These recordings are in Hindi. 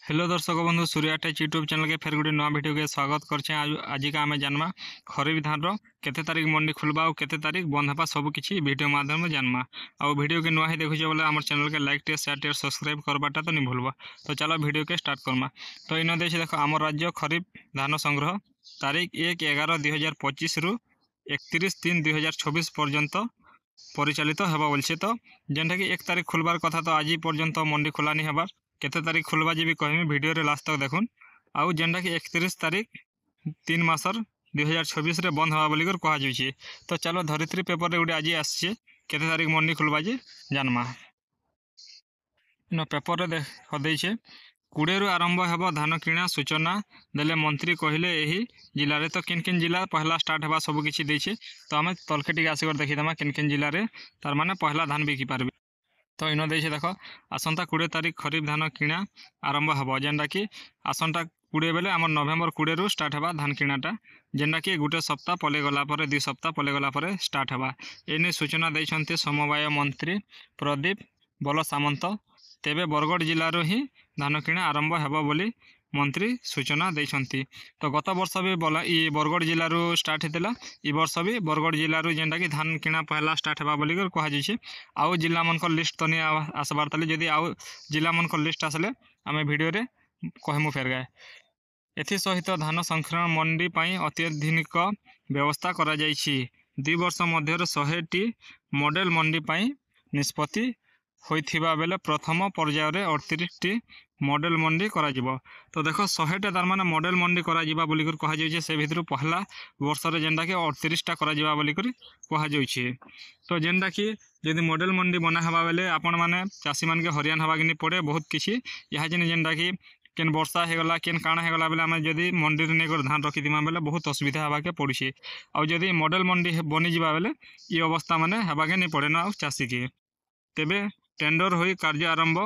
हेलो दर्शक बंधु सूर्या टेक यूट्यूब चैनल के फेर गोटे नुआ वीडियो के स्वागत करछे। आज का आम जानमा खरीफ धान रो केते तारीख मंडी खुलबा और केते तारीख बंद हबा सब किछि वीडियो माध्यम में जानमा। आ वीडियो के नुआ ही देखुछे बोले हमर चैनल के लाइक टे शेयर टे सब्सक्राइब करबाटा तो नहीं भूलबा। तो चलो वीडियो के स्टार्ट करमा। तो इन देश देखो आम राज्य खरीफ धान संग्रह तारीख 1/11/2025 रु 31/3/2026 पर्यंत परिचालित हेबा बोलछे। तो जेनटा कि 1 तारीख खुलबार कथा तो आज पर्यंत मंडी खुला नहीं हेबार केते तारीख खुलबा जी भी कहमी वीडियो रे लास्ट तक देखुन। आउ जेनटा कि 31 तारीख 3 मासर 2026 रे बंद हवा बोली कर कहा जाउछि। तो चलो धरित्री पेपर रे गुडी आज आछे केते तारीख मंडी खुलबा जी जानमा। नो पेपर रे देख दैछे 20 रु आरंभ हेबो धान किणा सूचना देले मंत्री कहले एही जिल्ला रे। तो किन किन जिल्ला पहला स्टार्ट हेबा सब किछि दैछे। तो हमें तलखे टिके आसी कर देखि दमा किन किन जिल्ला रे तार माने पहला धान बिकि पारबे। तो इन देश देख आसंता 20 तारीख खरीफ धान किणा आरंभ हम जेनटा कि आसंता 20 बेले आम नवेम्बर 20 रु स्टार्ट हेबा धान किणाटा जेनटा कि गोटे सप्ताह पले गला पर 2 सप्ताह पले गला पर स्टार्ट हेबा। एने सूचना दैछन्ते समवाय मंत्री प्रदीप बल सामंत। तेबे बरगढ़ जिल्ला रो ही धान किणा आरंभ हेबा बोली मंत्री सूचना दैछन्ती। तो गत वर्ष भी बोला बरगढ़ जिल्ला रो स्टार्ट हेतला ई वर्ष भी बरगढ़ जिल्ला रो जेनटा कि धान किणा पहला स्टार्ट हेबा बोली कर कहा जाइछे। आउ जिल्ला मनकर लिस्ट तो नहीं आसबार ताले जदि आउ जिल्ला मनकर लिस्ट आसले आमे वीडियो रे कहमु फेर गाय। एथि सहित धान संरक्षण मंडी पई अत्याधुनिक व्यवस्था करा जाइछि। 2 वर्ष मध्य 100 टी मॉडल मंडी पई निष्पत्ति होइथिबा बेले प्रथम पर्याय रे 38 टी मॉडल मंडी करा जिवो। तो देखो 100 टा तार माने मॉडल मंडी करा जिबा बोली कर कहा जाइछे। से भितरु पहला वर्ष रे जेंडा कि 38 टा करा जिबा बोली कर कहा जाइछे। तो जेंडा कि यदि मॉडल मंडी बना हवा बेले आपण माने चासी मान के हरियाणा हवा कि पड़े बहुत किछि यहाँ जेंडा कि केन वर्षा हे गला केन काणा हे गला बेले आमे जदी मंडी रे नै कर धान रखि दिमा बेले बहुत असुविधा हवा के पड़ुछि। आ जदी मॉडल मंडी बनि जिबा बेले ई अवस्था माने हवा के नै पड़े ना चासी के। तेबे टेंडर होई कार्य आरंभ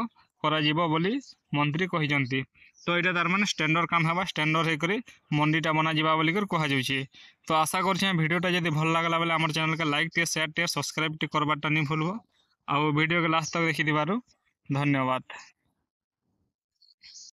करा जिवो बोली मंत्री कहिजंती। तो एटा तार माने स्टैंडर्ड काम हवा स्टैंडर्ड हे करी मंडीटा बना जिबा बोली कर कहा जाउछि। तो आशा करछि वीडियोटा जदी भल लागला बेले हमर चैनल के लाइक टे शेयर टे सब्सक्राइब टे करबाटा नै भूलबो। आ वीडियो के लास्ट तक देखि दिबारु धन्यवाद।